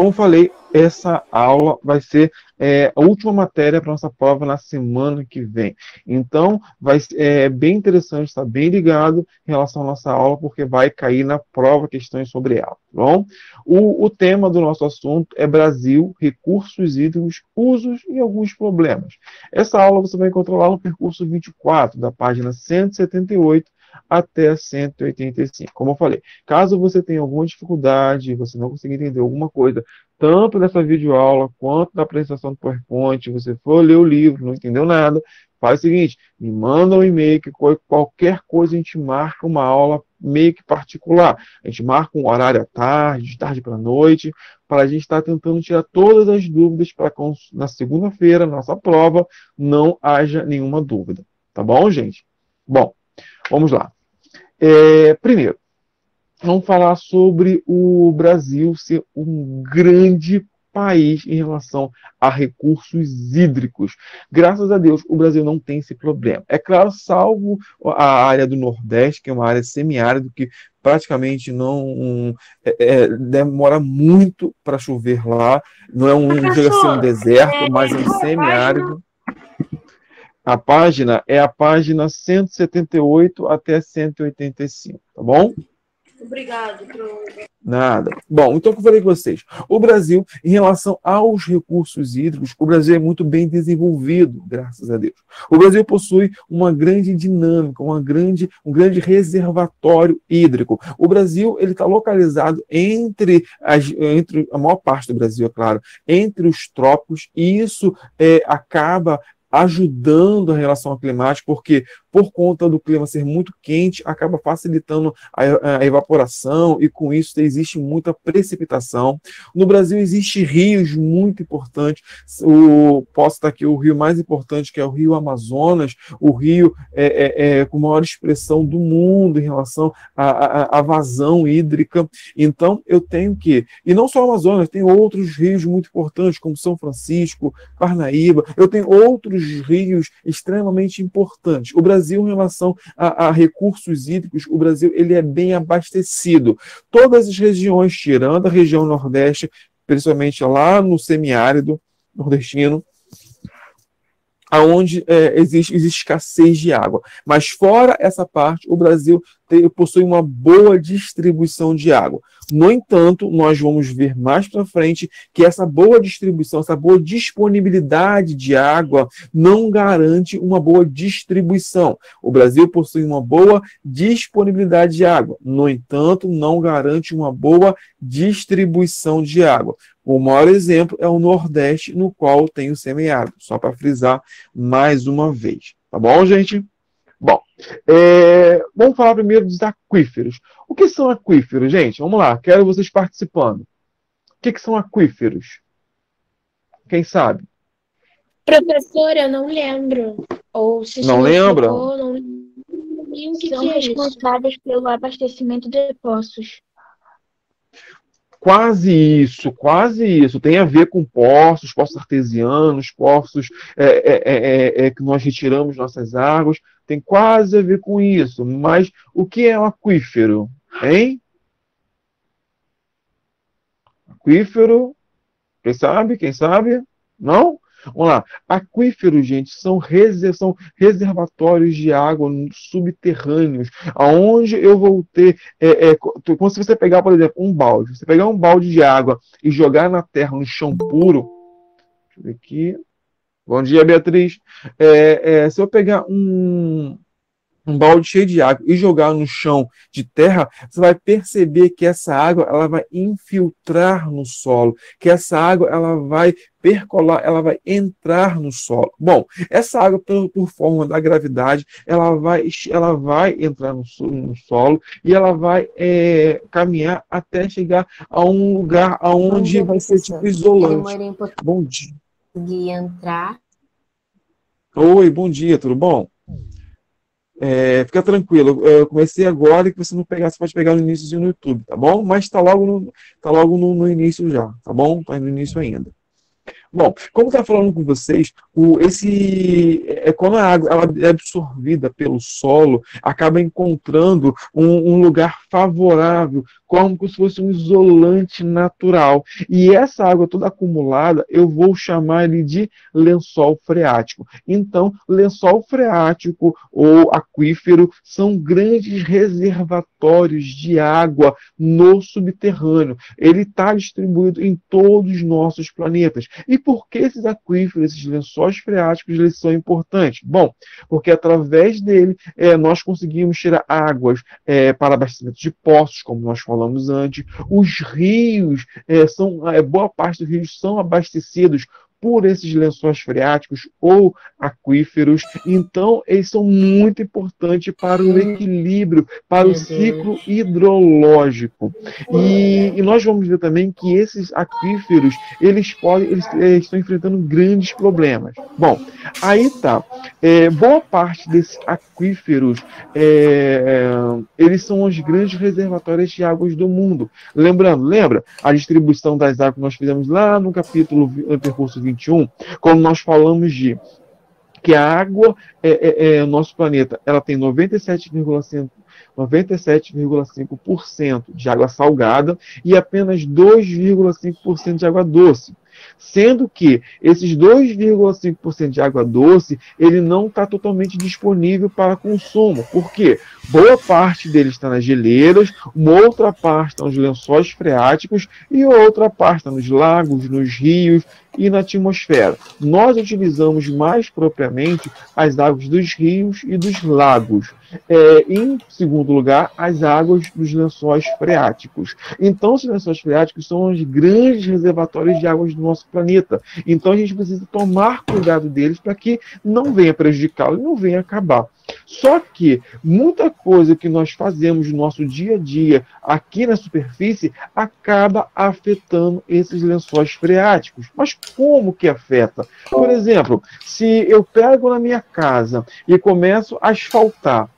Como falei, essa aula vai ser a última matéria para nossa prova na semana que vem. Então, é bem interessante estar bem ligado em relação à nossa aula, porque vai cair na prova questões sobre ela. Tá bom? O tema do nosso assunto é Brasil, recursos hídricos, usos e alguns problemas. Essa aula você vai encontrar lá no percurso 24, da página 178 até 185. Como eu falei, caso você tenha alguma dificuldade, você não conseguir entender alguma coisa, tanto nessa videoaula quanto na apresentação do PowerPoint, você for ler o livro, não entendeu nada, faz o seguinte, me manda um e-mail, que qualquer coisa a gente marca uma aula meio que particular. A gente marca um horário à tarde, de tarde para a noite, para a gente estar tentando tirar todas as dúvidas para na segunda-feira, nossa prova, não haja nenhuma dúvida. Tá bom, gente? Bom, vamos lá. Primeiro, vamos falar sobre o Brasil ser um grande país em relação a recursos hídricos. Graças a Deus, o Brasil não tem esse problema. É claro, salvo a área do Nordeste, que é uma área semiárida, que praticamente não demora muito para chover lá. Não chega a ser um deserto, mas é um semiárido. A página é a página 178 até 185, tá bom? Obrigado, Nada. Bom, então o que eu falei com vocês? O Brasil, em relação aos recursos hídricos, o Brasil é muito bem desenvolvido, graças a Deus. O Brasil possui uma grande dinâmica, um grande reservatório hídrico. O Brasil ele está localizado entre a maior parte do Brasil, é claro, entre os trópicos, e isso acaba ajudando a relação climática, porque por conta do clima ser muito quente, acaba facilitando a evaporação e com isso existe muita precipitação. No Brasil existem rios muito importantes, posso estar aqui o rio mais importante, que é o Rio Amazonas, o rio com maior expressão do mundo em relação à vazão hídrica. Então eu tenho que, e não só o Amazonas, tem outros rios muito importantes, como São Francisco, Parnaíba, eu tenho outros rios extremamente importantes. O Brasil, em relação a recursos hídricos, o Brasil ele é bem abastecido. Todas as regiões, tirando a região Nordeste, principalmente lá no semiárido nordestino, onde existe escassez de água. Mas fora essa parte, o Brasil possui uma boa distribuição de água. No entanto, nós vamos ver mais para frente que essa boa distribuição, essa boa disponibilidade de água não garante uma boa distribuição. O Brasil possui uma boa disponibilidade de água. No entanto, não garante uma boa distribuição de água. O maior exemplo é o Nordeste, no qual tem o semiárido, só para frisar mais uma vez. Tá bom, gente? Bom, vamos falar primeiro dos aquíferos. O que são aquíferos, gente? Vamos lá, quero vocês participando. O que são aquíferos? Quem sabe? Professor, eu não lembro. Ou se não lembra? Não lembro. São responsáveis pelo abastecimento de poços. Quase isso. Tem a ver com poços artesianos, poços que nós retiramos nossas águas. Tem quase a ver com isso. Mas o que é um aquífero? Hein? Aquífero? Quem sabe? Quem sabe? Não? Vamos lá. Aquíferos, gente, são reservatórios de água subterrâneos, aonde eu vou ter... como se você pegar, por exemplo, um balde. Você pegar um balde de água e jogar na terra, no chão puro... Deixa eu ver aqui. Bom dia, Beatriz. Se eu pegar um balde cheio de água e jogar no chão de terra, você vai perceber que essa água ela vai infiltrar no solo, que essa água ela vai percolar, ela vai entrar no solo. Bom, essa água, por forma da gravidade, ela vai entrar no solo e ela vai caminhar até chegar a um lugar onde vai ser tipo isolante. Bom dia. De entrar. Oi, bom dia, tudo bom? Fica tranquilo, eu comecei agora e que você não pegar, você pode pegar no início no YouTube, tá bom? Mas está logo no início já, tá bom? Está no início ainda. Bom, como está falando com vocês, quando a água ela é absorvida pelo solo, acaba encontrando um lugar favorável, como se fosse um isolante natural. E essa água toda acumulada, eu vou chamar ele de lençol freático. Então, lençol freático ou aquífero são grandes reservatórios de água no subterrâneo. Ele está distribuído em todos os nossos planetas. E por que esses aquíferos, esses lençóis freáticos, eles são importantes? Bom, porque através dele nós conseguimos tirar águas para abastecimento de poços, como nós falamos antes. Os rios, boa parte dos rios são abastecidos por esses lençóis freáticos ou aquíferos. Então, eles são muito importantes para o equilíbrio, para o ciclo hidrológico. E nós vamos ver também que esses aquíferos, eles estão enfrentando grandes problemas. Bom, aí tá. Boa parte desses aquíferos, eles são os grandes reservatórios de águas do mundo. Lembra a distribuição das águas que nós fizemos lá no capítulo, no percurso 21, quando nós falamos de que a água, nosso planeta, ela tem 97,5% de água salgada e apenas 2,5% de água doce. Sendo que esses 2,5% de água doce, ele não está totalmente disponível para consumo. Por quê? Boa parte dele está nas geleiras, uma outra parte está nos lençóis freáticos e outra parte está nos lagos, nos rios e na atmosfera. Nós utilizamos mais propriamente as águas dos rios e dos lagos. Em segundo lugar, as águas dos lençóis freáticos. Então, os lençóis freáticos são os grandes reservatórios de águas do nosso planeta. Então, a gente precisa tomar cuidado deles para que não venha prejudicá-lo e não venha acabar. Só que muita coisa que nós fazemos no nosso dia a dia aqui na superfície acaba afetando esses lençóis freáticos. Mas como que afeta? Por exemplo, se eu pego na minha casa e começo a asfaltar,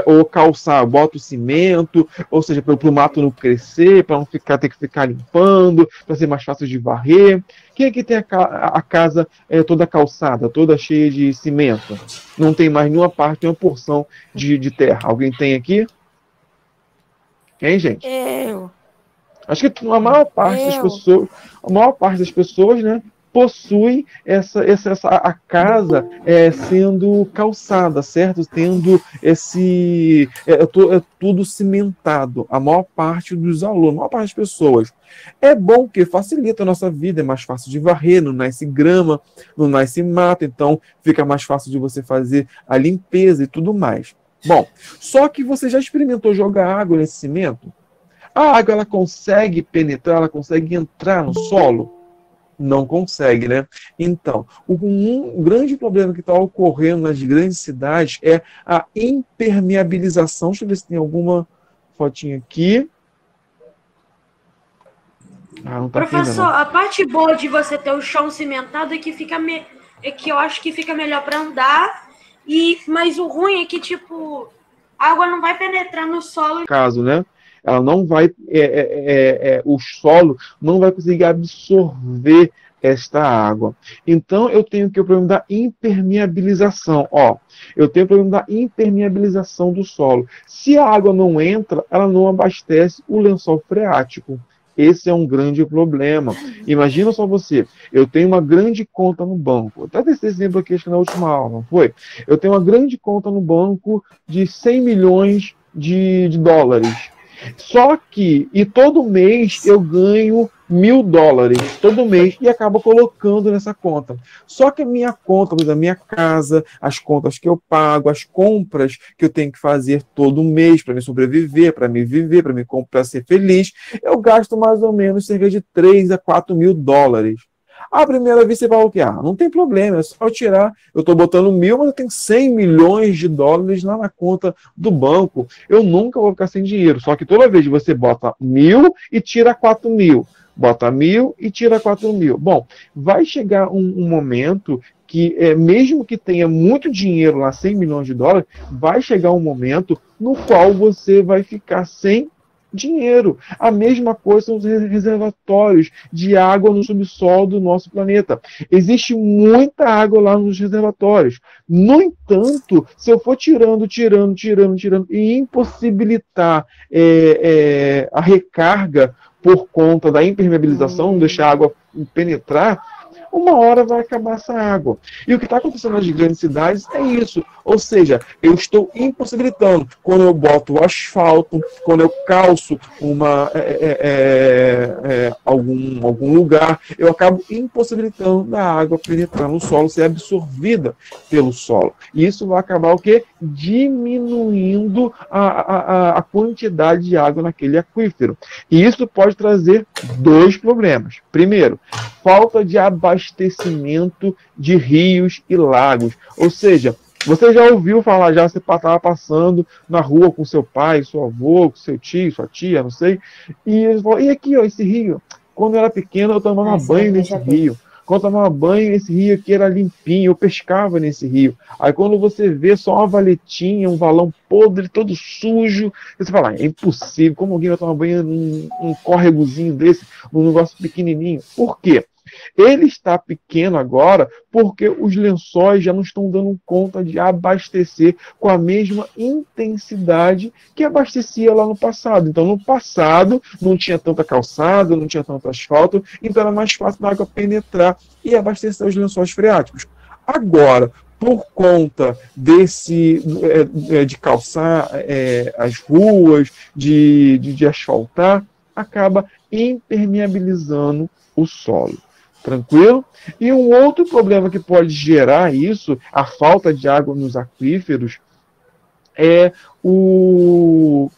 ou calçar, boto cimento, ou seja, para o mato não crescer, para não ter que ficar limpando, para ser mais fácil de varrer. Quem aqui tem a casa toda calçada, toda cheia de cimento? Não tem mais nenhuma parte, nenhuma porção de terra. Alguém tem aqui? Quem, gente? Eu. Acho que a maior parte das pessoas, né, possui a casa sendo calçada, certo? Tendo tudo cimentado. A maior parte dos alunos, a maior parte das pessoas. É bom que facilita a nossa vida, é mais fácil de varrer, não nasce grama, não nasce mato, então fica mais fácil de você fazer a limpeza e tudo mais. Bom, só que você já experimentou jogar água nesse cimento? A água ela consegue penetrar, ela consegue entrar no solo? Não consegue, né? Então, um grande problema que está ocorrendo nas grandes cidades é a impermeabilização. Deixa eu ver se tem alguma fotinha aqui. Não tá. Professor, a parte boa de você ter o chão cimentado é que eu acho que fica melhor para andar, mas o ruim é que, tipo, a água não vai penetrar no solo. Caso, né? Ela não vai, o solo não vai conseguir absorver esta água. Então, eu tenho que o problema da impermeabilização. Eu tenho o problema da impermeabilização do solo. Se a água não entra, ela não abastece o lençol freático. Esse é um grande problema. Imagina só você, eu tenho uma grande conta no banco. Eu até dei esse exemplo aqui, acho que na última aula, não foi? Eu tenho uma grande conta no banco de 100 milhões de dólares. Só que, todo mês eu ganho $1.000, todo mês, e acabo colocando nessa conta. Só que a minha conta, da minha casa, as contas que eu pago, as compras que eu tenho que fazer todo mês para me sobreviver, para me viver, para ser feliz, eu gasto mais ou menos cerca de 3 a 4 mil dólares. A primeira vez você fala o quê? Não tem problema, é só eu tirar. Eu estou botando 1.000, mas eu tenho 100 milhões de dólares lá na conta do banco. Eu nunca vou ficar sem dinheiro. Só que toda vez você bota 1.000 e tira 4.000. Bota 1.000 e tira 4.000. Bom, vai chegar um momento que, mesmo que tenha muito dinheiro lá, 100 milhões de dólares, vai chegar um momento no qual você vai ficar sem dinheiro. A mesma coisa são os reservatórios de água no subsolo do nosso planeta. Existe muita água lá nos reservatórios. No entanto, se eu for tirando e impossibilitar a recarga por conta da impermeabilização, não deixar a água penetrar, uma hora vai acabar essa água. E o que está acontecendo nas grandes cidades é isso. Ou seja, eu estou impossibilitando. Quando eu boto o asfalto, quando eu calço algum lugar, eu acabo impossibilitando a água penetrar no solo, ser absorvida pelo solo. E isso vai acabar o quê? Diminuindo a quantidade de água naquele aquífero. E isso pode trazer dois problemas. Primeiro, falta de abastecimento de rios e lagos. Ou seja, você já ouviu falar, você estava passando na rua com seu pai, seu avô, com seu tio, sua tia, não sei, e eles falam, e aqui, ó, esse rio? Quando eu era pequeno, eu tomava banho nesse rio. Quando eu tomava banho, esse rio aqui era limpinho, eu pescava nesse rio. Aí quando você vê só uma valetinha, um valão podre, todo sujo, você fala, é impossível, como alguém vai tomar banho num córregozinho desse, num negócio pequenininho? Por quê? Ele está pequeno agora porque os lençóis já não estão dando conta de abastecer com a mesma intensidade que abastecia lá no passado. Então, no passado, não tinha tanta calçada, não tinha tanto asfalto, então era mais fácil da água penetrar e abastecer os lençóis freáticos. Agora, por conta de calçar as ruas, de asfaltar, acaba impermeabilizando o solo. Tranquilo? E um outro problema que pode gerar isso, a falta de água nos aquíferos, é o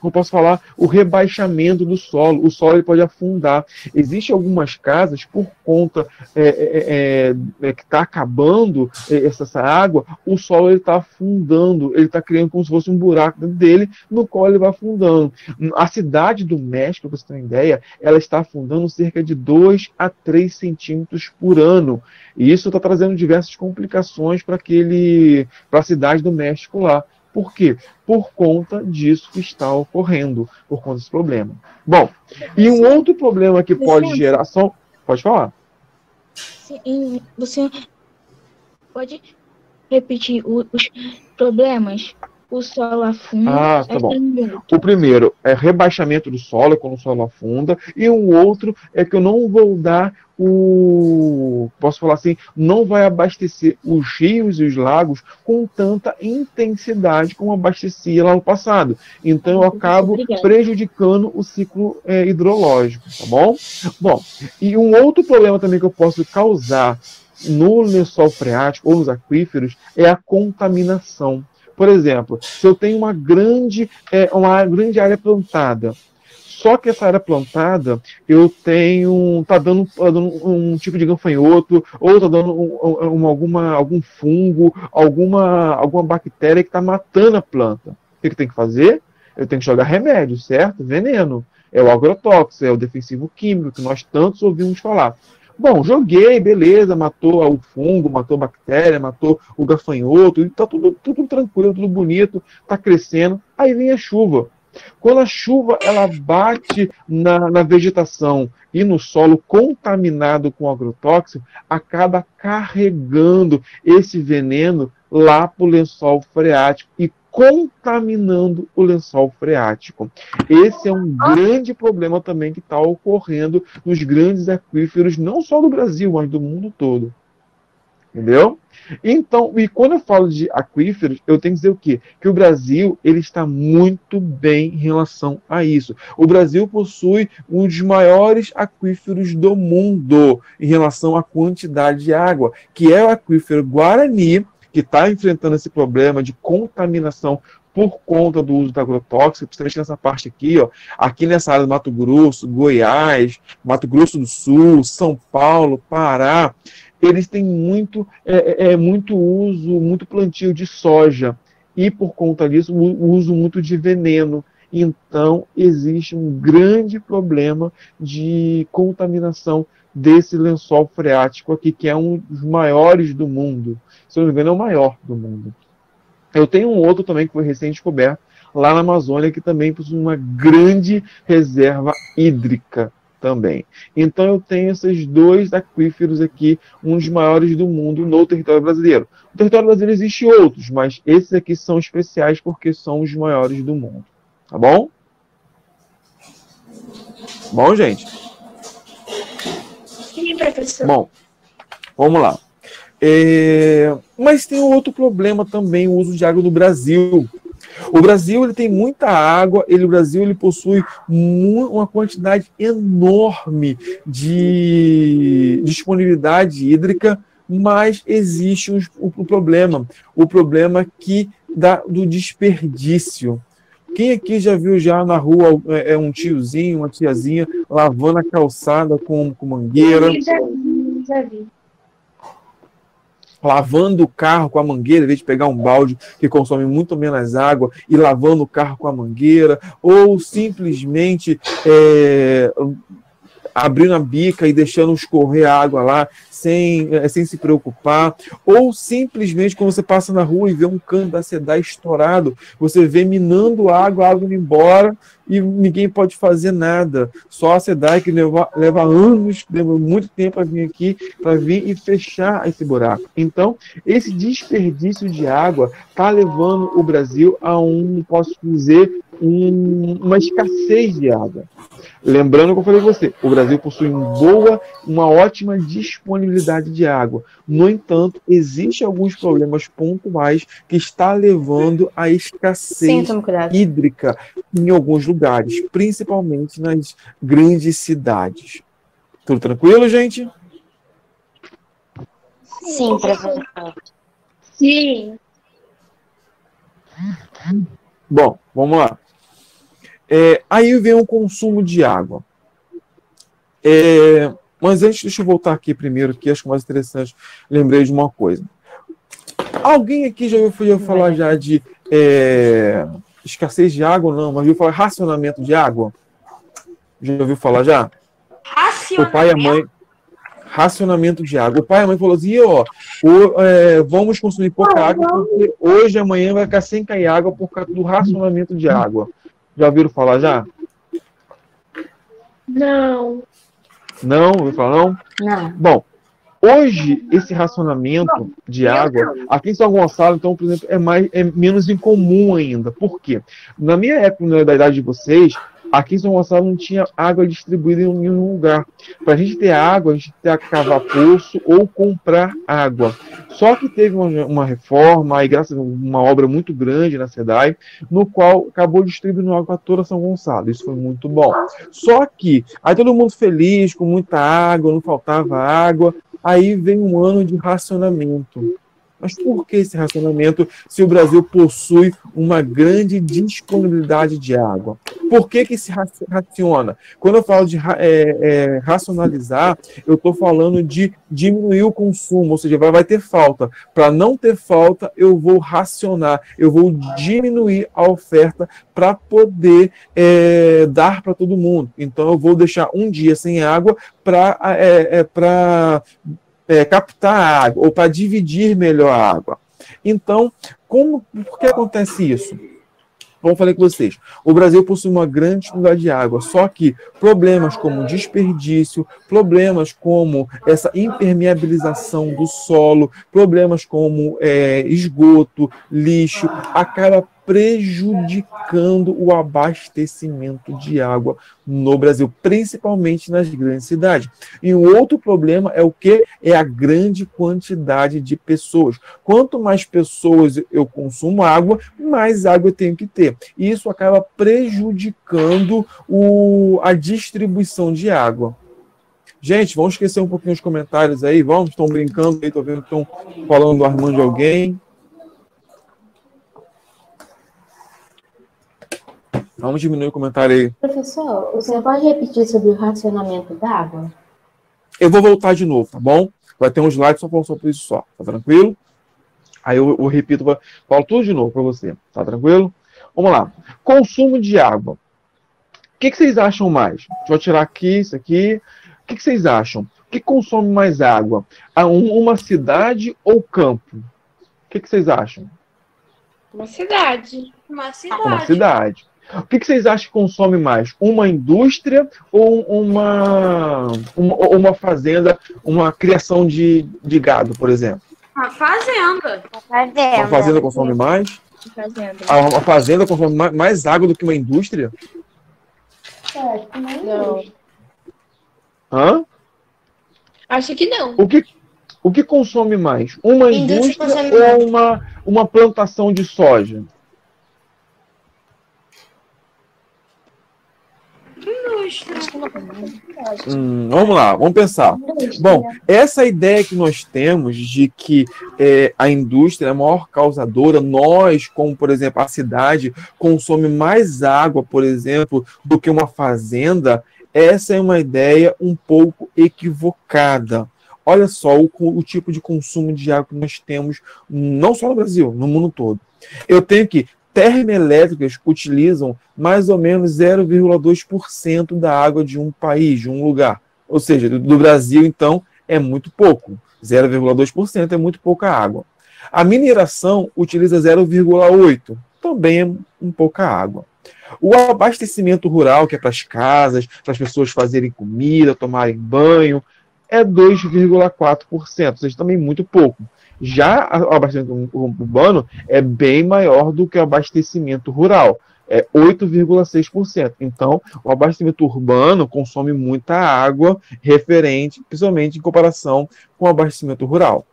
rebaixamento do solo. O solo ele pode afundar. Existem algumas casas, por conta que está acabando essa água, o solo está afundando, ele está criando como se fosse um buraco dentro dele, no qual ele vai afundando. A cidade do México, para você ter uma ideia, ela está afundando cerca de 2 a 3 centímetros por ano. E isso está trazendo diversas complicações para a cidade do México lá. Por quê? Por conta disso que está ocorrendo, por conta desse problema. Bom, e um outro problema que pode gerar... Pode falar. Você pode repetir os problemas? O solo afunda. Tá bom. O primeiro é rebaixamento do solo, é quando o solo afunda, e o outro é que eu não vou dar posso falar assim, não vai abastecer os rios e os lagos com tanta intensidade como abastecia lá no passado. Então eu acabo prejudicando o ciclo hidrológico, tá bom? Bom, e um outro problema também que eu posso causar no lençol freático ou nos aquíferos é a contaminação. Por exemplo, se eu tenho uma grande área plantada, só que essa área plantada, eu tenho, tá dando um tipo de gafanhoto, ou está dando algum fungo, alguma bactéria que está matando a planta. O que tem que fazer? Eu tenho que jogar remédio, certo? Veneno. É o agrotóxico, é o defensivo químico, que nós tantos ouvimos falar. Bom, joguei, beleza, matou o fungo, matou a bactéria, matou o gafanhoto, está tudo tranquilo, tudo bonito, está crescendo. Aí vem a chuva. Quando a chuva ela bate na vegetação e no solo contaminado com agrotóxico, acaba carregando esse veneno lá para o lençol freático e contaminando o lençol freático. Esse é um grande problema também que está ocorrendo nos grandes aquíferos, não só do Brasil, mas do mundo todo. Entendeu? Então, e quando eu falo de aquíferos, eu tenho que dizer o quê? Que o Brasil ele está muito bem em relação a isso. O Brasil possui um dos maiores aquíferos do mundo em relação à quantidade de água, que é o aquífero Guarani, que está enfrentando esse problema de contaminação por conta do uso do agrotóxico, principalmente nessa parte aqui, ó, aqui nessa área do Mato Grosso, Goiás, Mato Grosso do Sul, São Paulo, Pará, eles têm muito uso, muito plantio de soja, e por conta disso, o uso muito de veneno. Então, existe um grande problema de contaminação desse lençol freático aqui, que é um dos maiores do mundo. Se eu não me engano, é o maior do mundo. Eu tenho um outro também que foi recém-descoberto lá na Amazônia, que também possui uma grande reserva hídrica também. Então eu tenho esses dois aquíferos aqui, um dos maiores do mundo no território brasileiro. No território brasileiro existem outros, mas esses aqui são especiais porque são os maiores do mundo. Tá bom? Bom, gente? Sim, professor. Bom, vamos lá. Mas tem um outro problema também, o uso de água no Brasil. O Brasil ele tem muita água, o Brasil ele possui uma quantidade enorme de disponibilidade hídrica, mas existe um problema, o problema do desperdício. Quem aqui já viu já na rua um tiozinho, uma tiazinha lavando a calçada com mangueira? Já vi. Lavando o carro com a mangueira, em vez de pegar um balde que consome muito menos água e lavando o carro com a mangueira, ou simplesmente abrindo a bica e deixando escorrer a água lá sem se preocupar, ou simplesmente quando você passa na rua e vê um cano da SEDAI estourado, você vê minando a água indo embora e ninguém pode fazer nada. Só a SEDAI que leva anos, leva muito tempo para vir aqui, para vir e fechar esse buraco. Então, esse desperdício de água está levando o Brasil a posso dizer, uma escassez de água. Lembrando que eu falei para você, o Brasil possui uma ótima disponibilidade de água. No entanto, existem alguns problemas pontuais que está levando à escassez hídrica em alguns lugares, principalmente nas grandes cidades. Tudo tranquilo, gente? Sim, professor. Sim. Bom, vamos lá. Aí vem o consumo de água. Mas antes, deixa eu voltar aqui primeiro, que acho que é mais interessante. Lembrei de uma coisa. Alguém aqui já ouviu falar já de escassez de água? Não, mas ouviu falar racionamento de água? Já ouviu falar já? O pai e a mãe. Racionamento de água. O pai e a mãe falou assim, vamos consumir pouca água, porque hoje e amanhã vai ficar sem cair água por causa do racionamento de água. Já ouviram falar já? Não. Não? Ouviu falar não? Não. Bom, hoje esse racionamento de água, aqui em São Gonçalo, então, por exemplo, é menos incomum ainda. Por quê? Na minha época, da idade de vocês, aqui em São Gonçalo não tinha água distribuída em nenhum lugar. Para a gente ter água, a gente tinha que cavar poço ou comprar água. Só que teve uma reforma, aí graças a uma obra muito grande na SEDAI, no qual acabou distribuindo água para toda São Gonçalo. Isso foi muito bom. Só que, aí todo mundo feliz, com muita água, não faltava água, aí vem um ano de racionamento. Mas por que esse racionamento se o Brasil possui uma grande disponibilidade de água? Por que se raciona? Quando eu falo de racionalizar, eu estou falando de diminuir o consumo, ou seja, vai ter falta. Para não ter falta, eu vou racionar, eu vou diminuir a oferta para poder dar para todo mundo. Então, eu vou deixar um dia sem água para captar a água, ou para dividir melhor a água. Então, por que acontece isso? Como eu falei com vocês, o Brasil possui uma grande disponibilidade de água, só que problemas como desperdício, problemas como essa impermeabilização do solo, problemas como esgoto, lixo, acaba prejudicando o abastecimento de água no Brasil, principalmente nas grandes cidades. E o outro problema é o quê? É a grande quantidade de pessoas. Quanto mais pessoas eu consumo água, mais água eu tenho que ter. E isso acaba prejudicando a distribuição de água. Gente, vamos esquecer um pouquinho os comentários aí, vamos? Estão brincando aí, estou vendo que estão falando do Armando de alguém. Vamos diminuir o comentário aí. Professor, você pode repetir sobre o racionamento d'água? Eu vou voltar de novo, tá bom? Vai ter um slide só falando sobre isso só, tá tranquilo? Aí eu repito, falo tudo de novo para você, tá tranquilo? Vamos lá. Consumo de água. O que vocês acham mais? Deixa eu tirar aqui, isso aqui. O que vocês acham? O que consome mais água? Uma cidade ou campo? O que vocês acham? Uma cidade. Uma Uma cidade. cidade. O que vocês acham que consome mais? Uma indústria ou uma fazenda, uma criação de gado, por exemplo? Uma fazenda. Uma fazenda consome mais? Uma fazenda consome mais água do que uma indústria? Não. Hã? Acho que não. O que consome mais? Uma Indústria indústria consome ou uma plantação de soja? Indústria. Vamos lá, vamos pensar. Bom, essa ideia que nós temos de que a indústria é a maior causadora, nós, como por exemplo a cidade, consome mais água, por exemplo, do que uma fazenda, essa é uma ideia um pouco equivocada. Olha só o tipo de consumo de água que nós temos, não só no Brasil, no mundo todo. Eu tenho que termoelétricas utilizam mais ou menos 0,2% da água de um país, de um lugar. Ou seja, do Brasil, então, é muito pouco. 0,2% é muito pouca água. A mineração utiliza 0,8%, também é um pouca água. O abastecimento rural, que é para as casas, para as pessoas fazerem comida, tomarem banho, é 2,4%, ou seja, também muito pouco. Já o abastecimento urbano é bem maior do que o abastecimento rural, é 8,6%. Então, o abastecimento urbano consome muita água referente, principalmente em comparação com o abastecimento rural.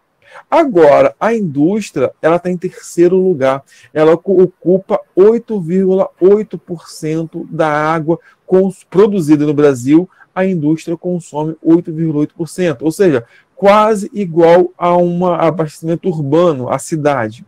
Agora, a indústria, ela está em terceiro lugar. Ela ocupa 8,8% da água produzida no Brasil. A indústria consome 8,8%. Ou seja, quase igual a um abastecimento urbano, a cidade.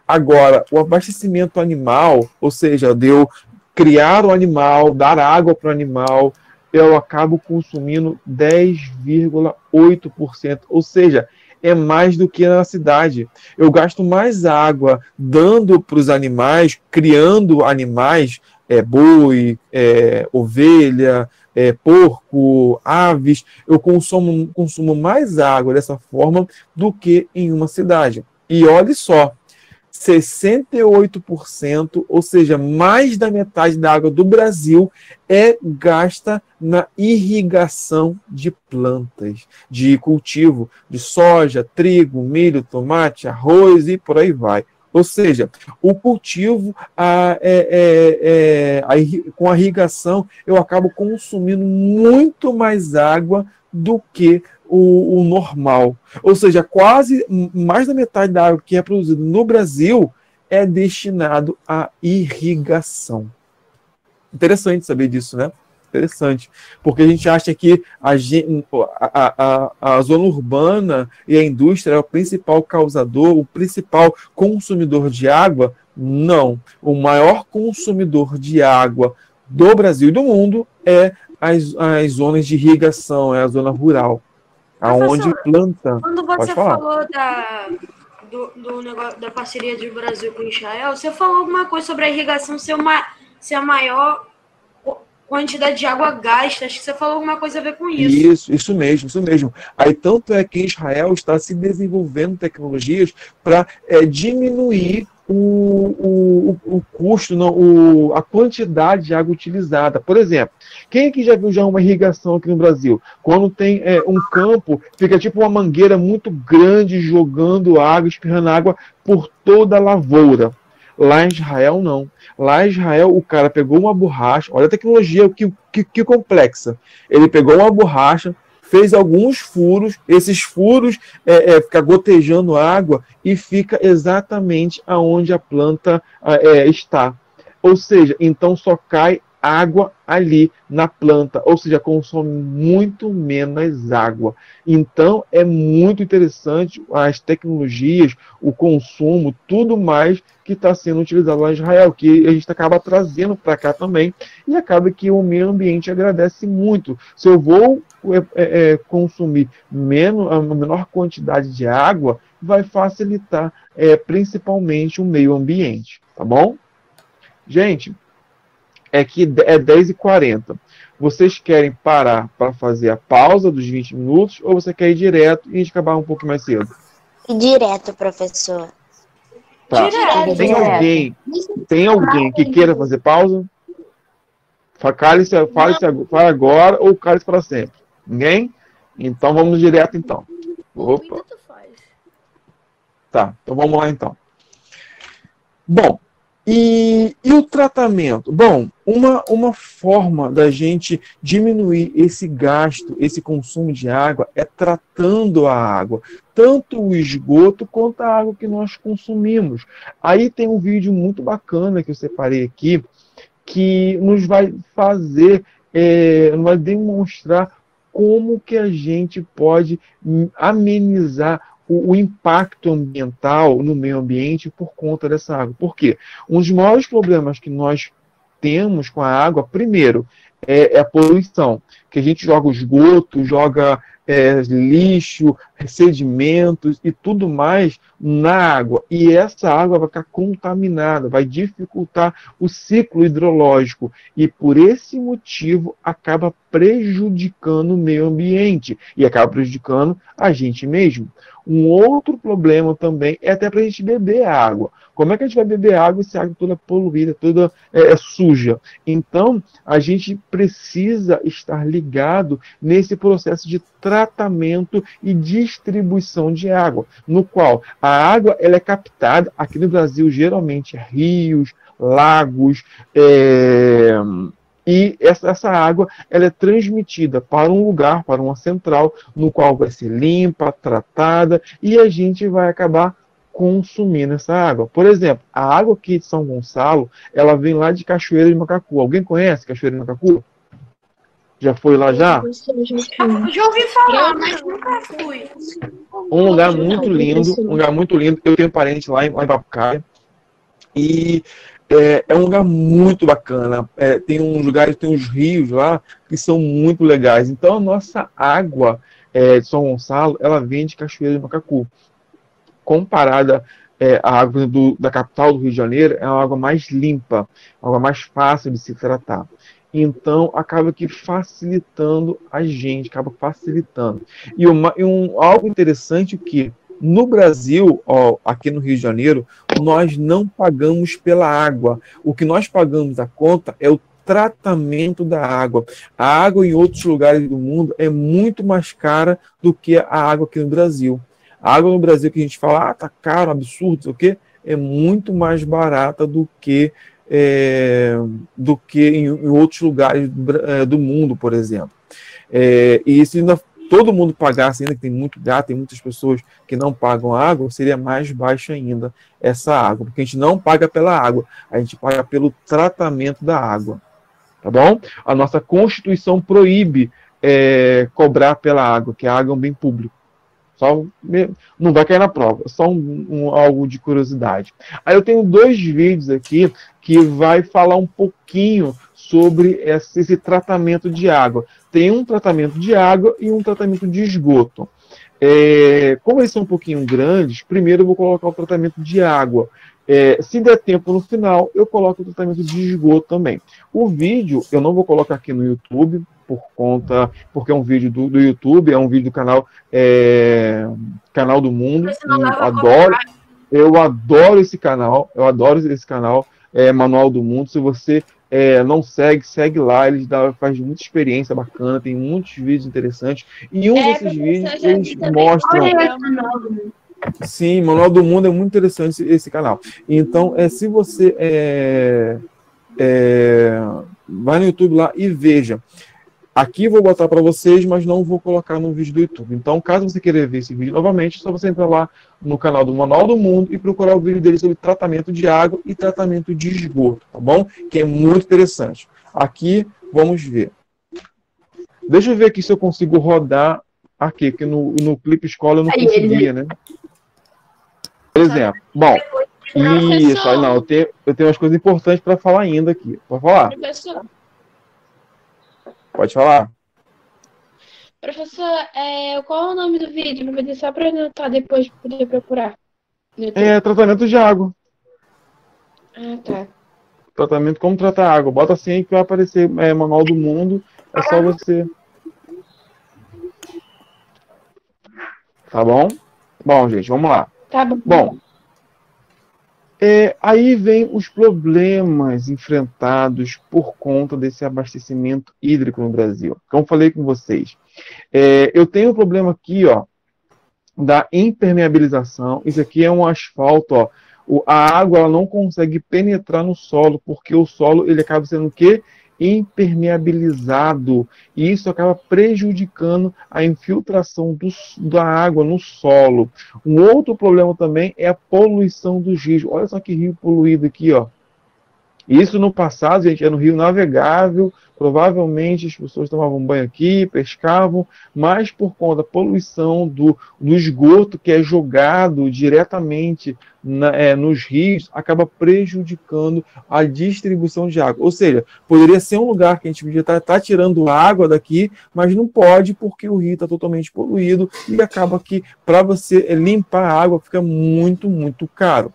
Agora, o abastecimento animal, ou seja, de eu criar o animal, dar água para o animal, eu acabo consumindo 10,8%. Ou seja, é mais do que na cidade. Eu gasto mais água dando para os animais, criando animais, boi, ovelha, porco, aves. Eu consumo mais água dessa forma do que em uma cidade. E olhe só, 68%, ou seja, mais da metade da água do Brasil é gasta na irrigação de plantas, de cultivo de soja, trigo, milho, tomate, arroz e por aí vai. Ou seja, o cultivo com a irrigação, eu acabo consumindo muito mais água do que o normal. Ou seja, quase mais da metade da água que é produzida no Brasil é destinado à irrigação. Interessante saber disso, né? Interessante. Porque a gente acha que a zona urbana e a indústria é o principal causador, o principal consumidor de água. Não. O maior consumidor de água do Brasil e do mundo é as zonas de irrigação, é a zona rural. Aonde planta. Quando você falou do negócio da parceria do Brasil com Israel, você falou alguma coisa sobre a irrigação ser a maior quantidade de água gasta. Acho que você falou alguma coisa a ver com isso. Isso mesmo. Aí tanto é que Israel está se desenvolvendo tecnologias para diminuir o custo, a quantidade de água utilizada. Por exemplo, quem aqui já viu uma irrigação aqui no Brasil? Quando tem um campo, fica tipo uma mangueira muito grande jogando água, espirrando água por toda a lavoura. Lá em Israel, não. Lá em Israel, o cara pegou uma borracha, olha a tecnologia que complexa. Ele pegou uma borracha, fez alguns furos, esses furos fica gotejando água e fica exatamente aonde a planta está. Ou seja, então só cai água ali na planta, ou seja, consome muito menos água. Então é muito interessante as tecnologias, o consumo, tudo mais que está sendo utilizado lá em Israel, que a gente acaba trazendo para cá também, e acaba que o meio ambiente agradece muito. Se eu vou consumir a menor quantidade de água, vai facilitar principalmente o meio ambiente, tá bom? Gente, é que é 10h40. Vocês querem parar para fazer a pausa dos 20 minutos ou você quer ir direto e a gente acabar um pouco mais cedo? Direto, professor. Tá. Direto. Tem alguém que queira fazer pausa? Fale agora ou cale-se para sempre. Ninguém? Então vamos direto então. Opa. Tá, então vamos lá então. Bom, e o tratamento? Bom, uma forma da gente diminuir esse gasto, esse consumo de água, é tratando a água, tanto o esgoto quanto a água que nós consumimos. Aí tem um vídeo muito bacana que eu separei aqui, que nos vai nos vai demonstrar como que a gente pode amenizar o impacto ambiental no meio ambiente por conta dessa água. Por quê? Um dos maiores problemas que nós temos com a água, primeiro, é a poluição, que a gente joga esgoto, joga lixo, sedimentos e tudo mais na água. E essa água vai ficar contaminada, vai dificultar o ciclo hidrológico. E por esse motivo acaba prejudicando o meio ambiente e acaba prejudicando a gente mesmo. Um outro problema também é até para a gente beber água. Como é que a gente vai beber água se a água toda poluída, toda suja? Então, a gente precisa estar ligado nesse processo de tratamento e distribuição de água, no qual a água ela é captada, aqui no Brasil, geralmente, rios, lagos, e essa água ela é transmitida para um lugar, para uma central, no qual vai ser limpa, tratada, e a gente vai acabar consumindo essa água. Por exemplo, a água aqui de São Gonçalo, ela vem lá de Cachoeira de Macacu. Alguém conhece Cachoeira de Macacu? Já foi lá já? Já ouvi falar, mas nunca fui. Um lugar muito lindo. Eu tenho parente lá em Papucaia. E é um lugar muito bacana. Tem uns lugares, tem uns rios lá que são muito legais. Então a nossa água de São Gonçalo, ela vem de Cachoeira de Macacu. Comparada à água da capital do Rio de Janeiro, é uma água mais limpa, uma água mais fácil de se tratar. Então, acaba que facilitando a gente, acaba facilitando. E algo interessante que no Brasil, aqui no Rio de Janeiro, nós não pagamos pela água. O que nós pagamos a conta é o tratamento da água. A água em outros lugares do mundo é muito mais cara do que a água aqui no Brasil. A água no Brasil que a gente fala, tá caro, absurdo, sei o quê, é muito mais barata do que em outros lugares do mundo, por exemplo. E se ainda todo mundo pagasse, ainda que tem muito gato, tem muitas pessoas que não pagam água, seria mais baixa ainda essa água, porque a gente não paga pela água, a gente paga pelo tratamento da água, tá bom? A nossa Constituição proíbe cobrar pela água, que a água é um bem público. Não vai cair na prova, só algo de curiosidade. Aí eu tenho 2 vídeos aqui que vai falar um pouquinho sobre esse tratamento de água. Tem um tratamento de água e um tratamento de esgoto. Como eles são um pouquinho grandes, primeiro eu vou colocar o tratamento de água. Se der tempo no final, eu coloco o tratamento de esgoto também. O vídeo eu não vou colocar aqui no YouTube, porque é um vídeo do YouTube, é um vídeo do Canal do Mundo. Eu adoro esse canal, Manual do Mundo. Se você não segue lá, eles faz muita experiência bacana, tem muitos vídeos interessantes. E um desses vídeos eles mostram. Sim, Manual do Mundo é muito interessante esse canal. Então, se você vai no YouTube lá e veja. Aqui vou botar para vocês, mas não vou colocar no vídeo do YouTube. Então, caso você queira ver esse vídeo novamente, é só você entrar lá no canal do Manual do Mundo e procurar o vídeo dele sobre tratamento de água e tratamento de esgoto, tá bom? Que é muito interessante. Aqui, vamos ver. Deixa eu ver aqui se eu consigo rodar aqui, porque no Clipe Escola eu não conseguia, né? Por exemplo, bom, isso, aí não, eu tenho umas coisas importantes para falar ainda aqui. Pode falar? Professor. Pode falar. Professor, qual é o nome do vídeo? Não vou dizer só para anotar depois poder procurar. Tratamento de água. Ah, tá. Tratamento como tratar água. Bota assim que vai aparecer Manual do Mundo. É só você. Tá bom? Bom, gente, vamos lá. Tá bom. Bom, Aí vem os problemas enfrentados por conta desse abastecimento hídrico no Brasil. Como falei com vocês, eu tenho um problema aqui, ó, da impermeabilização. Isso aqui é um asfalto, ó. A água ela não consegue penetrar no solo, porque o solo ele acaba sendo o quê? Impermeabilizado. E isso acaba prejudicando a infiltração da água no solo. Um outro problema também é a poluição dos rios. Olha só que rio poluído aqui, ó. Isso no passado, gente, era um rio navegável, provavelmente as pessoas tomavam banho aqui, pescavam, mas por conta da poluição do esgoto que é jogado diretamente nos rios, acaba prejudicando a distribuição de água. Ou seja, poderia ser um lugar que a gente podia estar tirando água daqui, mas não pode porque o rio está totalmente poluído e acaba que para você limpar a água fica muito, muito caro.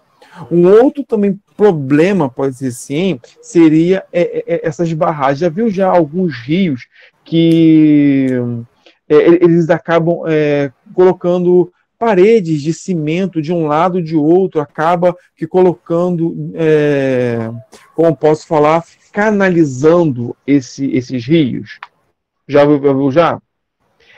Um outro também problema, pode ser sim, seria essas barragens. Já viu alguns rios que eles acabam colocando paredes de cimento de um lado e de outro, acaba que colocando, como posso falar, canalizando esses rios. Já viu já?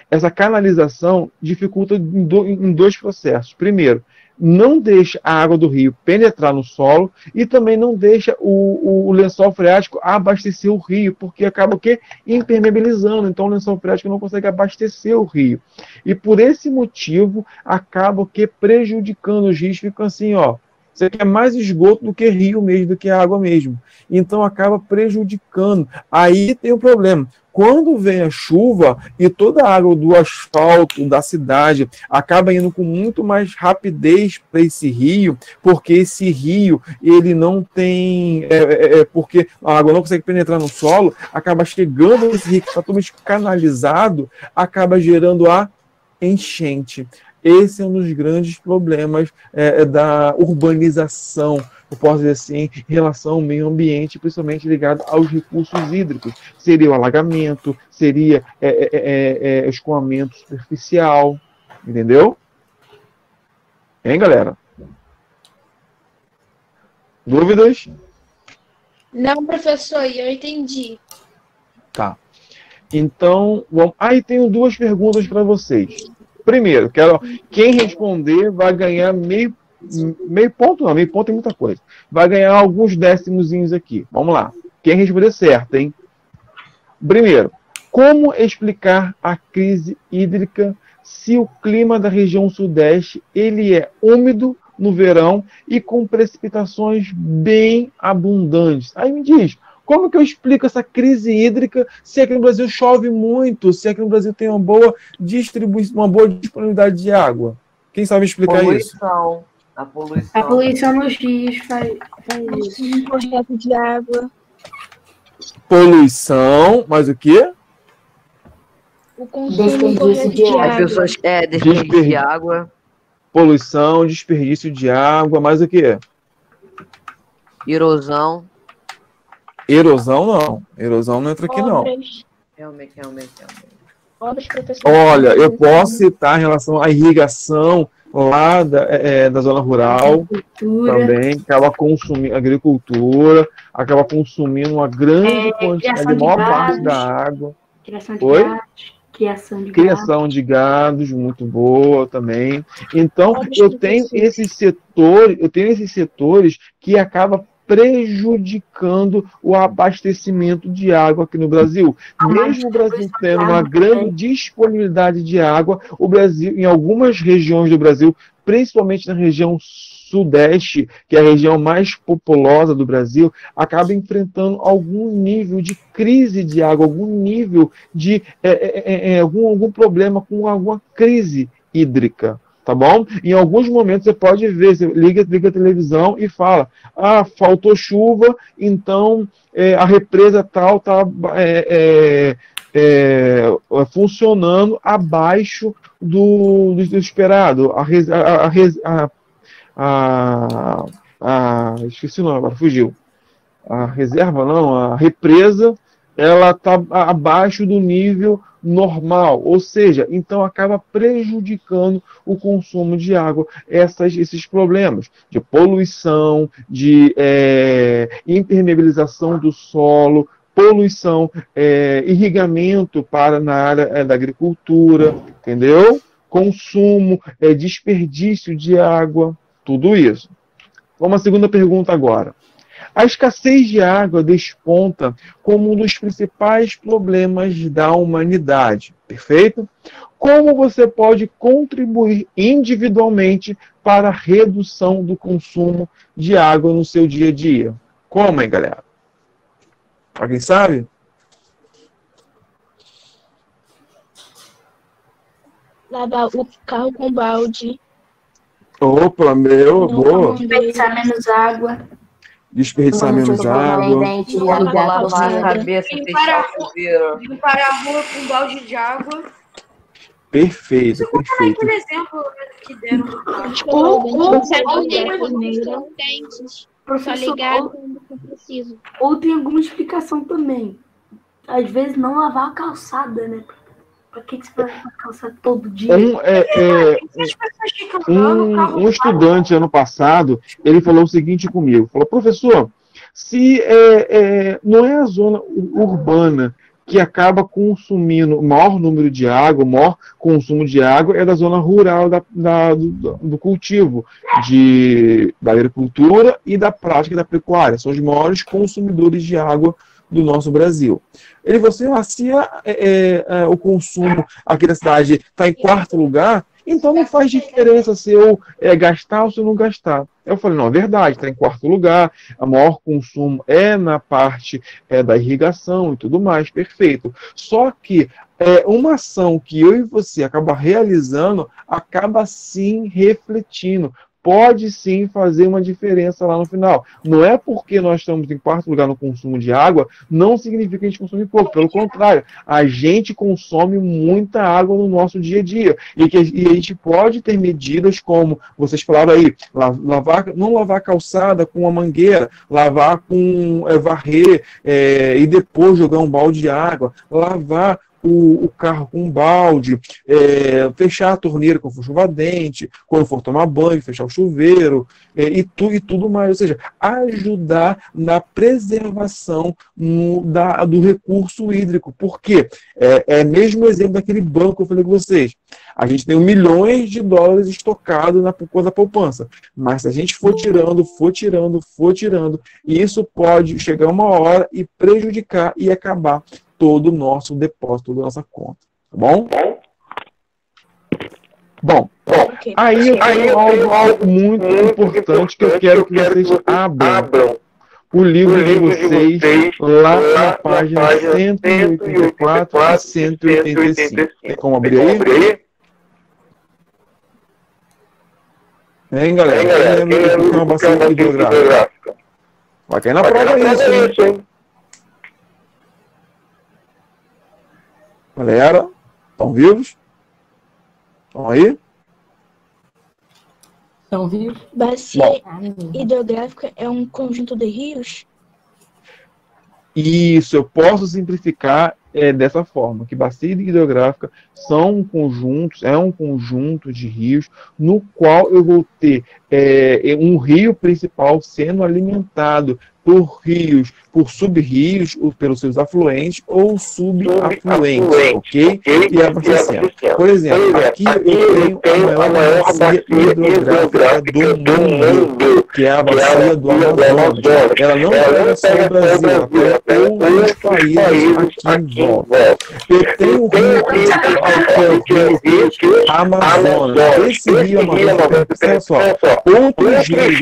Essa canalização dificulta em dois processos. Primeiro, não deixa a água do rio penetrar no solo e também não deixa o lençol freático abastecer o rio, porque acaba impermeabilizando, então o lençol freático não consegue abastecer o rio. E por esse motivo, acaba prejudicando os rios, ficam assim, ó, você quer mais esgoto do que rio mesmo, do que água mesmo. Então acaba prejudicando. Aí tem um problema. Quando vem a chuva e toda a água do asfalto da cidade acaba indo com muito mais rapidez para esse rio, porque esse rio ele não tem, porque a água não consegue penetrar no solo, acaba chegando nesse rio que está totalmente canalizado, acaba gerando a enchente. Esse é um dos grandes problemas da urbanização, eu posso dizer assim, em relação ao meio ambiente, principalmente ligado aos recursos hídricos. Seria o alagamento, seria escoamento superficial, entendeu? Hein, galera? Dúvidas? Não, professor, eu entendi. Tá. Então, aí tenho duas perguntas para vocês. Primeiro, quem responder vai ganhar meio ponto, não, meio ponto é muita coisa. Vai ganhar alguns décimozinhos aqui. Vamos lá. Quem responder certo, hein? Primeiro, como explicar a crise hídrica se o clima da região sudeste ele é úmido no verão e com precipitações bem abundantes? Aí me diz, como que eu explico essa crise hídrica se aqui no Brasil chove muito, se aqui no Brasil tem uma boa distribuição, uma boa disponibilidade de água? Quem sabe explicar isso? A poluição. A poluição nos rios faz isso. Projeto de água. Poluição, mas o quê? O consumo correto de As água. pessoas desperdício de água. Poluição, desperdício de água, mais o quê? Erosão. Erosão não. Erosão não entra aqui não. Realmente. Obras, professor. Olha, eu posso citar em relação à irrigação lá da zona rural também, acaba consumindo agricultura, acaba consumindo uma grande quantidade, a maior parte da água. Criação de gados, muito boa também. Então, eu tenho esses setores que acabam prejudicando o abastecimento de água aqui no Brasil. Mesmo o Brasil tendo uma grande disponibilidade de água, o Brasil, em algumas regiões do Brasil, principalmente na região sudeste, que é a região mais populosa do Brasil, acaba enfrentando algum nível de crise de água, algum nível de algum problema com alguma crise hídrica. Tá bom? Em alguns momentos você pode ver, você liga a televisão e fala, faltou chuva, então a represa tal está funcionando abaixo do esperado. Esqueci o nome, agora fugiu. A reserva não, a represa ela está abaixo do nível normal, ou seja, então acaba prejudicando o consumo de água, esses problemas de poluição, de impermeabilização do solo, poluição, irrigamento na área da agricultura, entendeu? Consumo, desperdício de água, tudo isso. Vamos à segunda pergunta agora. A escassez de água desponta como um dos principais problemas da humanidade, perfeito? Como você pode contribuir individualmente para a redução do consumo de água no seu dia a dia? Como, hein, galera? Alguém sabe? Lavar o carro com balde. Opa, boa. Desperdiçar menos água. Desperdiçar menos água. Lavar a cabeça, fechar o chuveiro. Limpar a rua com balde de água. Perfeito, perfeito. Por exemplo, que deram no carro. Ou tem alguma explicação também. Às vezes não lavar a calçada, né? Pra que você vai lavar a calçada todo dia? Um estudante ano passado, ele falou o seguinte comigo, falou, professor, se não é a zona urbana que acaba consumindo o maior número de água, o maior consumo de água é da zona rural do cultivo, da agricultura e da prática da pecuária. São os maiores consumidores de água do nosso Brasil. Ele falou assim, se o consumo aqui da cidade está em quarto lugar, então não faz diferença se eu gastar ou se eu não gastar. Eu falei, não, é verdade, está em quarto lugar, o maior consumo é na parte da irrigação e tudo mais, perfeito. Só que uma ação que eu e você acaba realizando, acaba sim refletindo. Pode sim fazer uma diferença lá no final. Não é porque nós estamos em quarto lugar no consumo de água, não significa que a gente consome pouco. Pelo contrário, a gente consome muita água no nosso dia a dia. E a gente pode ter medidas como, vocês falaram aí, não lavar a calçada com uma mangueira, lavar com varrer e depois jogar um balde de água, lavar o carro com um balde, fechar a torneira quando for chuva-dente, quando for tomar banho, fechar o chuveiro, e tudo mais. Ou seja, ajudar na preservação do recurso hídrico. Por quê? Mesmo exemplo daquele banco que eu falei com vocês. A gente tem milhões de dólares estocados na coisa da poupança. Mas se a gente for tirando, isso pode chegar uma hora e prejudicar e acabar todo o nosso depósito da nossa conta, tá bom? Bom, okay. Aí eu tenho algo muito importante que eu quero que vocês abram o livro de vocês lá na página 184 e 185. Tem como abrir aí? Hein, galera? Quem lembra de uma bacia hidrográfica? Vai cair na prova isso, hein? Galera, estão vivos? Estão aí? Estão vivos? Bacia hidrográfica é um conjunto de rios? Isso, eu posso simplificar dessa forma, que bacia hidrográfica é um conjunto de rios no qual eu vou ter um rio principal sendo alimentado por rios, por sub-rios, pelos seus afluentes ou subafluentes, ok? E abastecendo. Por exemplo, aqui eu tenho a maior bacia hidrográfica do mundo, que é a bacia do Amazonas. Ela não pega só o Brasil, ela pega outros países aqui em volta. Eu tenho um rio principal, que é o rio Amazonas. Esse rio Amazonas, olha só, outros rios,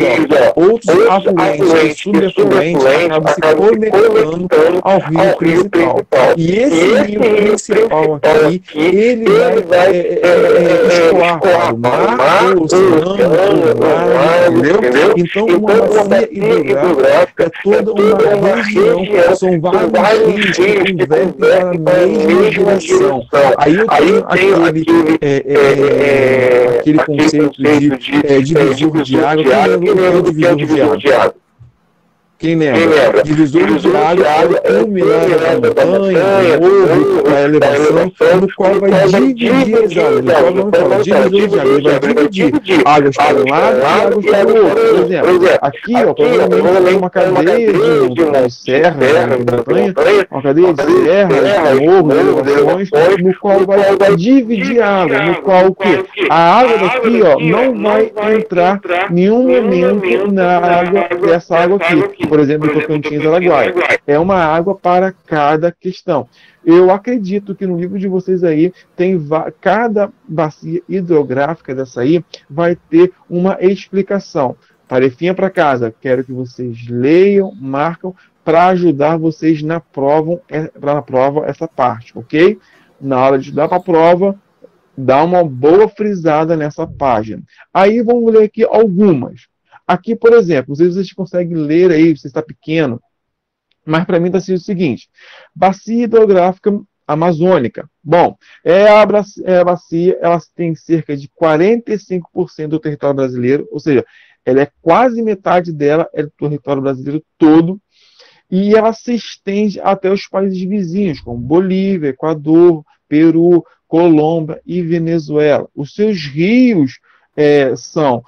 outros afluentes, subafluentes, acaba se conectando ao rio principal. E esse rio principal aqui, ele vai escoar para o mar, o oceano, o mar, entendeu? Então, uma bacia hidrográfica é toda uma região, são vários rios que convertem para a mesma direção. Aí eu tenho aquele conceito de divisor de água. Quem é o divisor de água? Quem lembra? Divisor de água é o culminar da montanha, do morro, da elevação, no qual vai dividir as águas. O próprio nome fala, divisor de água. Ele vai dividir águas para um lado e águas para o outro. Por exemplo, aqui, ó, provavelmente tem uma cadeia de serras, de montanha, uma cadeia de serras, de morros, de elevações, no qual vai dividir a água, no qual o quê? A água daqui, ó, não vai entrar em nenhum momento na água dessa água aqui, por exemplo, do Tocantins Araguaia. É uma água para cada questão. Eu acredito que no livro de vocês aí, cada bacia hidrográfica dessa aí vai ter uma explicação. Tarefinha para casa, quero que vocês leiam, marcam, para ajudar vocês na prova essa parte, ok? Na hora de estudar para a prova, dá uma boa frisada nessa página. Aí vamos ler aqui algumas. Aqui, por exemplo, não sei se vocês conseguem ler aí, você está pequeno, mas para mim está sendo o seguinte: bacia hidrográfica amazônica. Bom, a bacia, ela tem cerca de 45% do território brasileiro, ou seja, ela é quase metade dela é do território brasileiro todo, e ela se estende até os países vizinhos, como Bolívia, Equador, Peru, Colômbia e Venezuela. Os seus rios são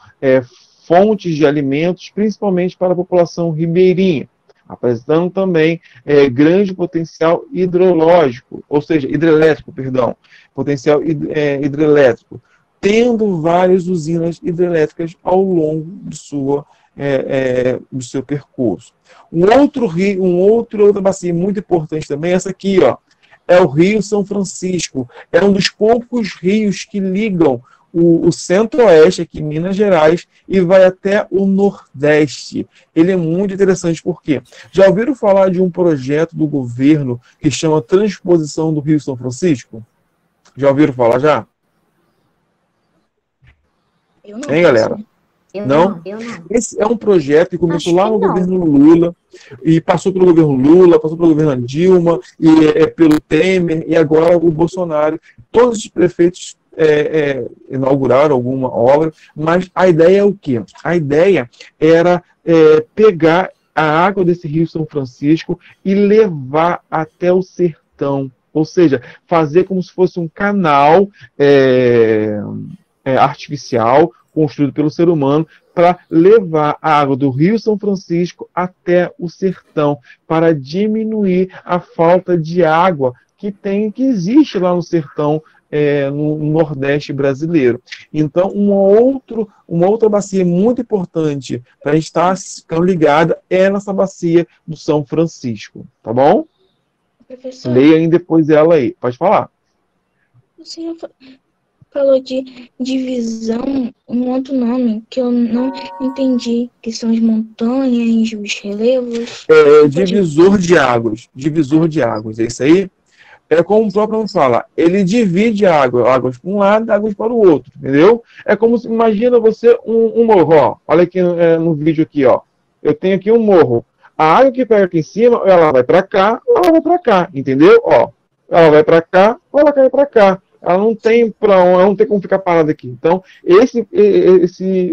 fontes de alimentos, principalmente para a população ribeirinha, apresentando também grande potencial hidrológico, ou seja, hidrelétrico, perdão, potencial hidrelétrico, tendo várias usinas hidrelétricas ao longo do seu percurso. Outra bacia muito importante também é essa aqui, ó, é o Rio São Francisco. É um dos poucos rios que ligam o centro-oeste, aqui em Minas Gerais, e vai até o nordeste. Ele é muito interessante, porque já ouviram falar de um projeto do governo que chama Transposição do Rio São Francisco? Já ouviram falar já? Eu não. Hein, galera? Não? Esse é um projeto que começou lá no governo Lula, e passou pelo governo Lula, passou pelo governo Dilma, e pelo Temer, e agora o Bolsonaro. Todos os prefeitos inauguraram alguma obra, mas a ideia é o quê? A ideia era pegar a água desse Rio São Francisco e levar até o sertão, ou seja, fazer como se fosse um canal artificial, construído pelo ser humano, para levar a água do Rio São Francisco até o sertão, para diminuir a falta de água que existe lá no sertão, no Nordeste brasileiro. Então, uma outra bacia muito importante para a gente estar ficando ligada é nessa bacia do São Francisco, tá bom? Professor, Leia aí depois ela aí, pode falar. o senhor falou de divisão, um outro nome que eu não entendi, que são as montanhas, os relevos. Divisor de águas, é isso aí? É como o próprio nome fala, ele divide a água, águas para um lado, águas para o outro, entendeu? É como se, imagina você um morro, ó, olha aqui no vídeo aqui, ó, eu tenho aqui um morro, a água que pega aqui em cima, ela vai para cá, ou ela vai para cá, entendeu? Ó, ela vai para cá, ou ela cai para cá. Ela não tem ela não tem como ficar parada aqui. Então,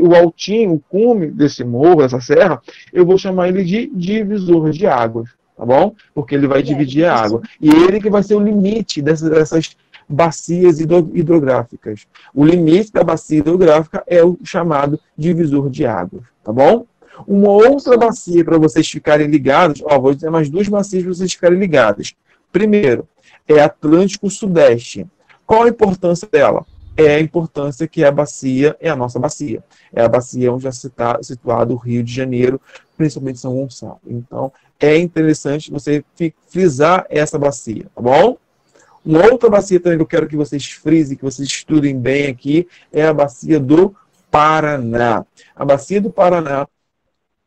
o altinho, o cume desse morro, essa serra, eu vou chamar ele de divisor de águas, tá bom? Porque ele vai dividir a água. E ele que vai ser o limite dessas bacias hidrográficas. O limite da bacia hidrográfica é o chamado divisor de águas, tá bom? Uma outra bacia para vocês ficarem ligados, vou dizer mais duas bacias para vocês ficarem ligados. Primeiro, é Atlântico Sudeste. Qual a importância dela? É a importância que a bacia é a nossa bacia. É a bacia onde está situado o Rio de Janeiro, principalmente São Gonçalo. Então, é interessante você frisar essa bacia, tá bom? Uma outra bacia também que eu quero que vocês frisem, que vocês estudem bem aqui, é a bacia do Paraná. A bacia do Paraná,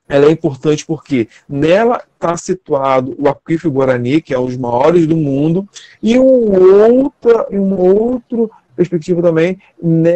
ela é importante porque nela está situado o Aquífero Guarani, que é um dos maiores do mundo, e uma outra perspectiva também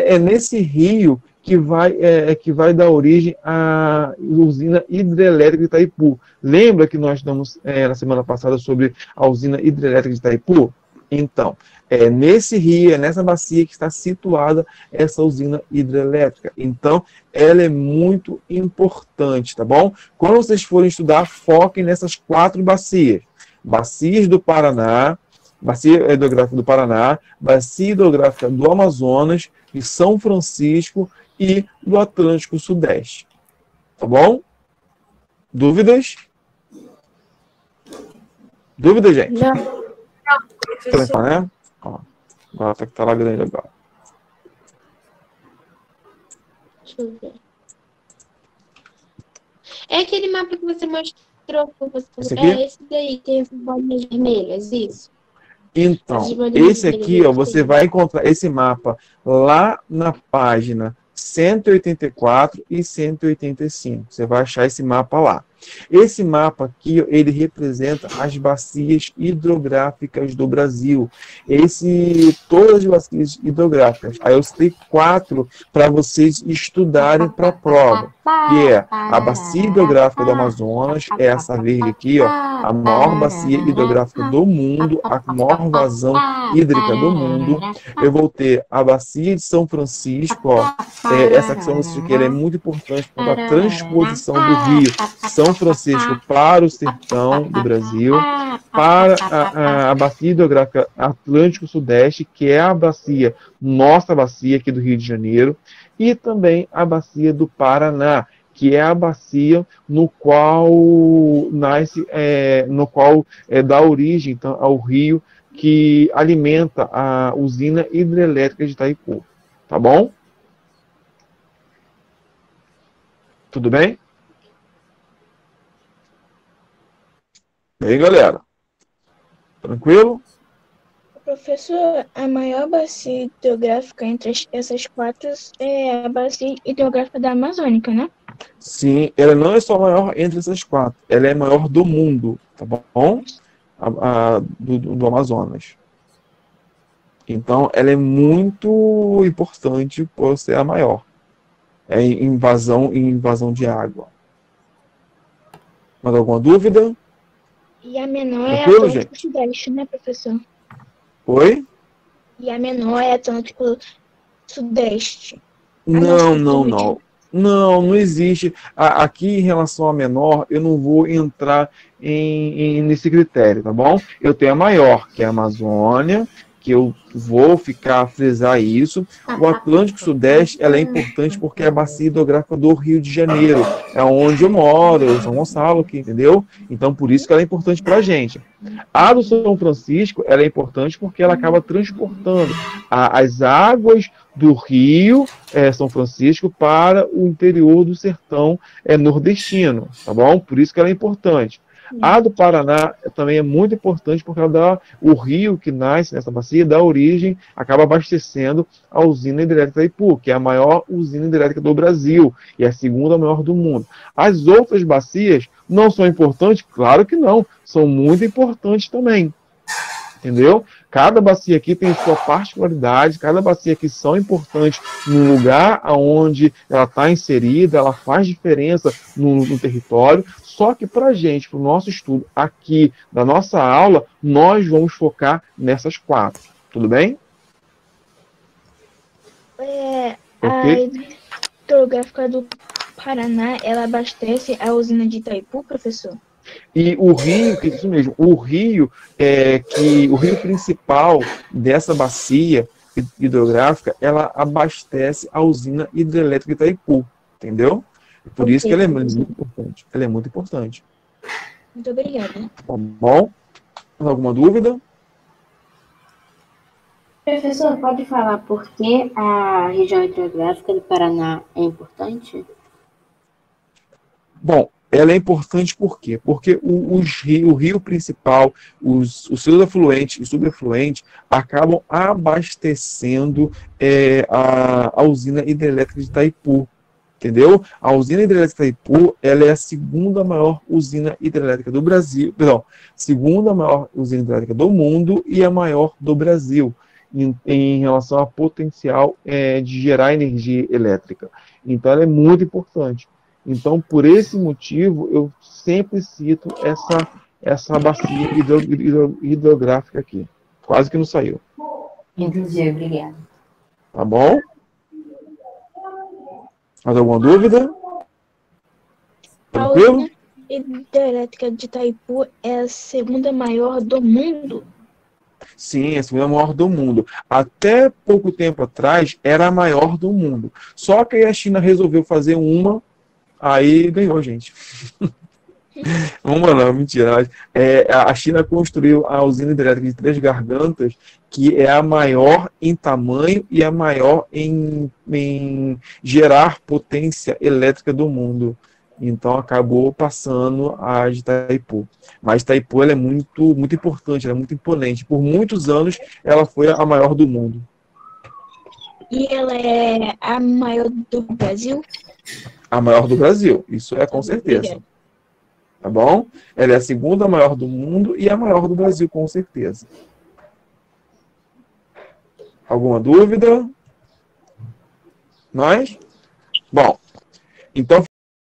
é nesse rio que vai dar origem à usina hidrelétrica de Itaipu. Lembra que nós estamos na semana passada sobre a usina hidrelétrica de Itaipu? Então, é nesse rio, é nessa bacia que está situada essa usina hidrelétrica. Então, ela é muito importante, tá bom? Quando vocês forem estudar, foquem nessas 4 bacias. Bacias do Paraná, bacia hidrográfica do Paraná, bacia hidrográfica do Amazonas, de São Francisco e do Atlântico Sudeste. Tá bom? Dúvidas? Dúvidas, gente? Não. Então, né? Ó, agora tá lá grande agora. Deixa eu ver. É aquele mapa que você mostrou. Esse aqui? É esse daí, tem as bolinhas vermelhas, isso. Então, esse aqui, ó, você vai encontrar esse mapa lá na página 184 e 185. Você vai achar esse mapa lá. Esse mapa aqui, ele representa as bacias hidrográficas do Brasil. Todas as bacias hidrográficas. Aí eu citei 4 para vocês estudarem para a prova. Que é a bacia hidrográfica do Amazonas, é essa verde aqui, ó, a maior bacia hidrográfica do mundo, a maior vazão hídrica do mundo. Eu vou ter a bacia de São Francisco, ó, essa que São Francisco ela é muito importante para a transposição do rio São Francisco para o sertão do Brasil, para a bacia hidrográfica Atlântico Sudeste, que é a bacia, nossa bacia aqui do Rio de Janeiro, e também a bacia do Paraná, que é a bacia no qual nasce, dá origem então, ao rio que alimenta a usina hidrelétrica de Itaipu. Tá bom? Tudo bem? Bem, galera? Tranquilo? Professor, a maior bacia hidrográfica entre essas 4 é a bacia hidrográfica da Amazônica, né? Sim, ela não é só a maior entre essas 4, ela é a maior do mundo, tá bom? Do Amazonas. Então, ela é muito importante por ser a maior. É invasão de água. Mais alguma dúvida? E a menor é Tranquilo, Atlântico Sudeste, né, professor? Oi? E a menor é Atlântico Sudeste. Não existe. Aqui, em relação à menor, eu não vou entrar nesse critério, tá bom? Eu tenho a maior, que é a Amazônia, que eu vou frisar isso. O Atlântico Sudeste, ela é importante porque é a bacia hidrográfica do Rio de Janeiro. É onde eu moro, São Gonçalo, aqui, entendeu? Então, por isso que ela é importante para a gente. A do São Francisco, ela é importante porque ela acaba transportando as águas do Rio São Francisco para o interior do sertão nordestino, tá bom? Por isso que ela é importante. A do Paraná também é muito importante porque o rio que nasce nessa bacia dá origem, acaba abastecendo a usina hidrelétrica Itaipu, que é a maior usina hidrelétrica do Brasil e a segunda maior do mundo. As outras bacias não são importantes? Claro que não, são muito importantes também. Entendeu? Cada bacia aqui tem sua particularidade, cada bacia aqui são importantes no lugar onde ela está inserida, ela faz diferença no território, só que para a gente, para o nosso estudo aqui da nossa aula, nós vamos focar nessas 4. Tudo bem? A Ok? hidrográfica do Paraná, ela abastece a usina de Itaipu, professor? E o rio, isso mesmo, o rio principal dessa bacia hidrográfica, ela abastece a usina hidrelétrica Itaipu, entendeu? Por isso que ela é muito importante. Ela é muito importante. Muito obrigada. Tá bom? Alguma dúvida? Professor, pode falar por que a região hidrográfica do Paraná é importante? Bom, ela é importante por quê? Porque o rio principal, os seus afluentes e subafluentes acabam abastecendo a usina hidrelétrica de Itaipu. Entendeu? A usina hidrelétrica de Itaipu, ela é a segunda maior usina hidrelétrica do Brasil, segunda maior usina hidrelétrica do mundo e a maior do Brasil, em relação ao potencial de gerar energia elétrica. Então, ela é muito importante. Então, por esse motivo, eu sempre cito essa bacia hidrográfica aqui. Quase que não saiu. Entendi, obrigada. Tá bom? Mais alguma dúvida? A Tranquilo? usina hidrelétrica de Itaipu é a segunda maior do mundo? Sim, é a segunda maior do mundo. Até pouco tempo atrás, era a maior do mundo. Só que aí a China resolveu fazer uma, aí ganhou, gente. Uma não, mentira. A China construiu a usina hidrelétrica de Três Gargantas, que é a maior em tamanho e a maior em gerar potência elétrica do mundo. Então acabou passando a de Itaipu. Mas Itaipu ela é muito, muito importante, ela é muito imponente. Por muitos anos ela foi a maior do mundo. E ela é a maior do Brasil? A maior do Brasil, isso é com certeza. Obrigada. Tá bom? Ela é a segunda maior do mundo e a maior do Brasil, com certeza. Alguma dúvida? Nós? Bom, então